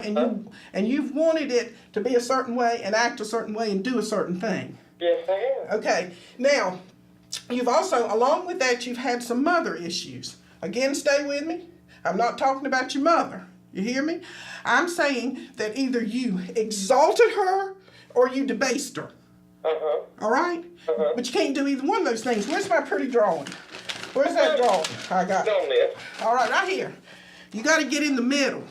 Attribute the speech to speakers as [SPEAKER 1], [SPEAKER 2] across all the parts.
[SPEAKER 1] and you've wanted it to be a certain way and act a certain way and do a certain thing.
[SPEAKER 2] Yes, I have.
[SPEAKER 1] Okay. Now, you've also, along with that, you've had some mother issues. Again, stay with me. I'm not talking about your mother. You hear me? I'm saying that either you exalted her or you debased her. All right? But you can't do either one of those things. Where's my pretty drawing? Where's that drawing? I got it. All right here. You got to get in the middle.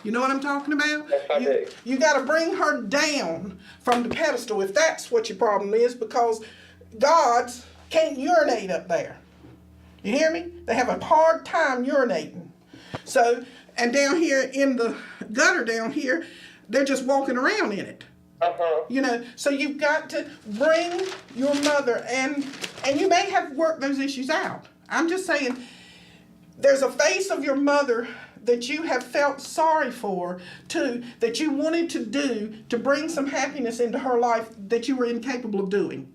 [SPEAKER 1] You know what I'm talking about?
[SPEAKER 2] Yes, I do.
[SPEAKER 1] You got to bring her down from the pedestal if that's what your problem is, because gods can't urinate up there. You hear me? They have a hard time urinating. So, and down here in the gutter down here, they're just walking around in it. You know, so you've got to bring your mother, and you may have worked those issues out. I'm just saying, there's a face of your mother that you have felt sorry for, that you wanted to do to bring some happiness into her life that you were incapable of doing.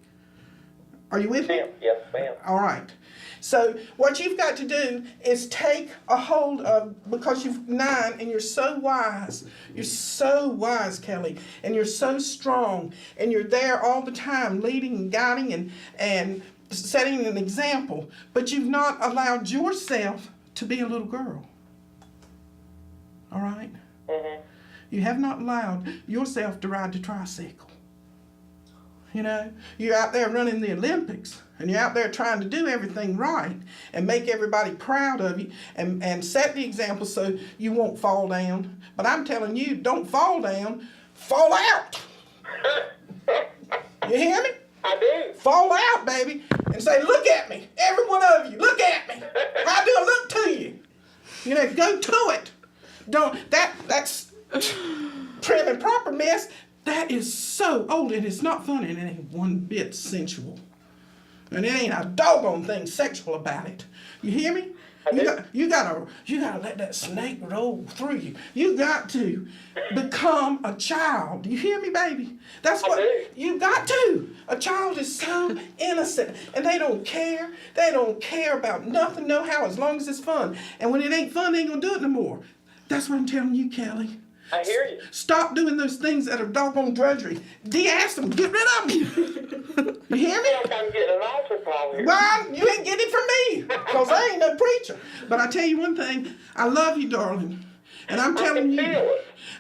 [SPEAKER 1] Are you with me?
[SPEAKER 2] Yes, ma'am.
[SPEAKER 1] All right. So what you've got to do is take a hold of, because you're 9 and you're so wise, Kelly, and you're so strong, and you're there all the time leading and guiding and setting an example, but you've not allowed yourself to be a little girl. All right? You have not allowed yourself to ride the tricycle. You know, you're out there running the Olympics, and you're out there trying to do everything right and make everybody proud of you and set the example so you won't fall down. But I'm telling you, don't fall down, fall out. You hear me?
[SPEAKER 2] I do.
[SPEAKER 1] Fall out, baby, and say, look at me. Every one of you, look at me. How do I look to you? You know, go to it. That's prim and proper, miss. That is so old, and it's not funny, and it ain't one bit sensual. And it ain't a doggone thing sexual about it. You hear me? You gotta let that snake roll through you. You got to become a child. You hear me, baby? That's what you got to. A child is so innocent, and they don't care. They don't care about nothing, no how, as long as it's fun. And when it ain't fun, they ain't gonna do it no more. That's what I'm telling you, Kelly.
[SPEAKER 2] I hear you.
[SPEAKER 1] Stop doing those things that are doggone drudgery. De-ass them. Get rid of them. You hear me?
[SPEAKER 2] I'm getting an altar call here.
[SPEAKER 1] Well, you ain't getting it from me, because I ain't no preacher. But I tell you one thing. I love you, darling. And I'm telling you.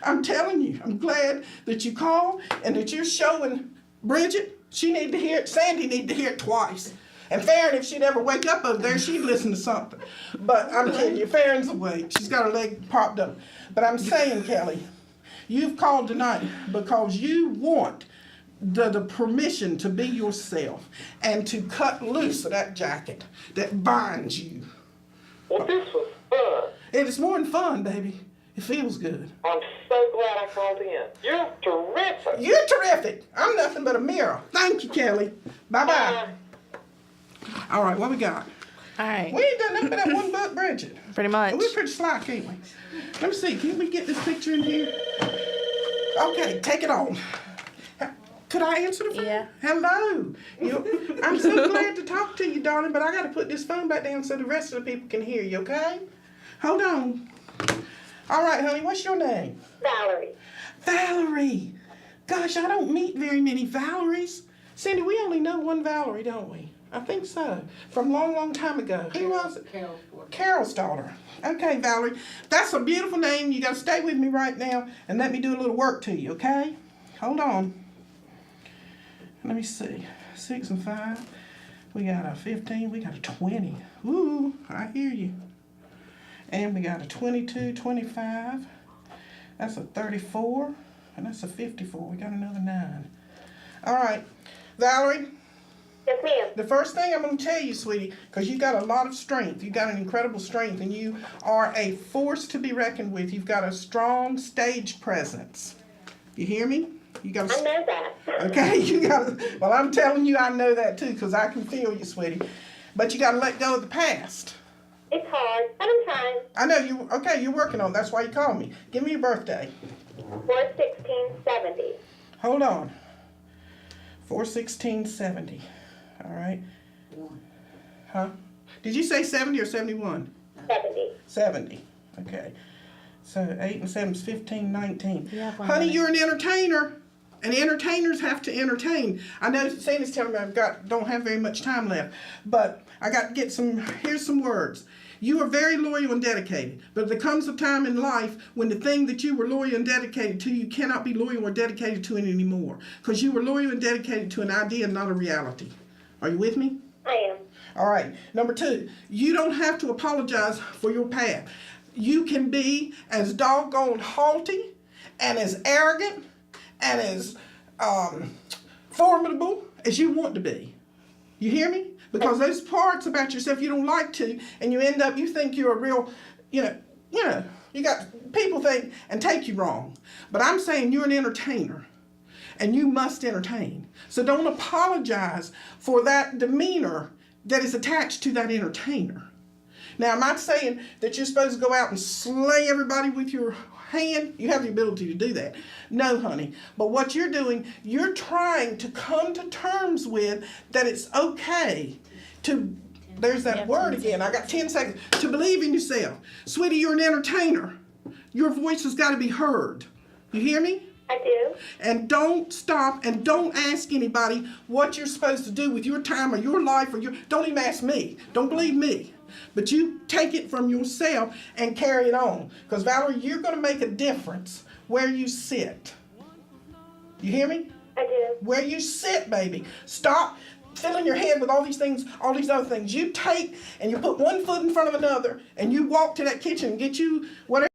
[SPEAKER 1] I'm glad that you called and that you're showing Bridget. She need to hear it. Sandy need to hear it twice. And Farron, if she'd ever wake up over there, she'd listen to something. But I'm kidding you, Farron's awake. She's got her leg propped up. But I'm saying, Kelly, you've called tonight because you want the permission to be yourself and to cut loose of that jacket that binds you.
[SPEAKER 2] Well, this was fun.
[SPEAKER 1] It is more than fun, baby. It feels good.
[SPEAKER 2] I'm so glad I called in. You're terrific.
[SPEAKER 1] You're terrific. I'm nothing but a mirror. Thank you, Kelly. Bye-bye. All right, what we got?
[SPEAKER 3] All right.
[SPEAKER 1] We ain't done nothing but that one book, Bridget.
[SPEAKER 3] Pretty much.
[SPEAKER 1] We're pretty sly, can't we? Let me see. Can we get this picture in here? Okay, take it on. Could I answer the phone?
[SPEAKER 3] Yeah.
[SPEAKER 1] Hello. I'm so glad to talk to you, darling, but I got to put this phone back down so the rest of the people can hear you, okay? Hold on. All right, honey, what's your name?
[SPEAKER 4] Valerie.
[SPEAKER 1] Valerie. Gosh, I don't meet very many Valeries. Cindy, we only know one Valerie, don't we? I think so. From a long, long time ago. Who was it? Carol's daughter. Okay, Valerie. That's a beautiful name. You got to stay with me right now and let me do a little work to you, okay? Hold on. Let me see. 6 and 5. We got a 15. We got a 20. Ooh, I hear you. And we got a 22, 25. That's a 34. And that's a 54. We got another 9. All right. Valerie.
[SPEAKER 4] Yes, ma'am.
[SPEAKER 1] The first thing I'm going to tell you, sweetie, because you got a lot of strength. You got an incredible strength, and you are a force to be reckoned with. You've got a strong stage presence. You hear me? You got.
[SPEAKER 4] I know that.
[SPEAKER 1] Okay, you got. Well, I'm telling you, I know that too, because I can feel you, sweetie. But you got to let go of the past.
[SPEAKER 4] It's hard, but I'm trying.
[SPEAKER 1] I know you. Okay, you're working on it. That's why you called me. Give me your birthday.
[SPEAKER 4] 4/16/70.
[SPEAKER 1] Hold on. 4/16/70. All right. Huh? Did you say 70 or 71?
[SPEAKER 4] 70.
[SPEAKER 1] 70. Okay. So 8 and 7 is 15, 19.
[SPEAKER 3] Yeah, fine.
[SPEAKER 1] Honey, you're an entertainer. And entertainers have to entertain. I know Sandy's telling me don't have very much time left, but I got to get here's some words. You are very loyal and dedicated, but there comes a time in life when the thing that you were loyal and dedicated to, you cannot be loyal or dedicated to it anymore, because you were loyal and dedicated to an idea and not a reality. Are you with me?
[SPEAKER 4] I am.
[SPEAKER 1] All right. Number 2, you don't have to apologize for your path. You can be as doggone haughty and as arrogant and as formidable as you want to be. You hear me? Because those parts about yourself you don't like to, and you end up, you think you're a real, you got, people think and take you wrong. But I'm saying you're an entertainer, and you must entertain. So don't apologize for that demeanor that is attached to that entertainer. Now, am I saying that you're supposed to go out and slay everybody with your hand? You have the ability to do that. No, honey. But what you're doing, you're trying to come to terms with that it's okay to, there's that word again, I got 10 seconds, to believe in yourself. Sweetie, you're an entertainer. Your voice has got to be heard. You hear me?
[SPEAKER 4] I do.
[SPEAKER 1] And don't stop and don't ask anybody what you're supposed to do with your time or your life or don't even ask me. Don't believe me. But you take it from yourself and carry it on. Because Valerie, you're going to make a difference where you sit. You hear me?
[SPEAKER 4] I do.
[SPEAKER 1] Where you sit, baby. Stop filling your head with all these things, all these other things. You take and you put one foot in front of another and you walk to that kitchen and get you whatever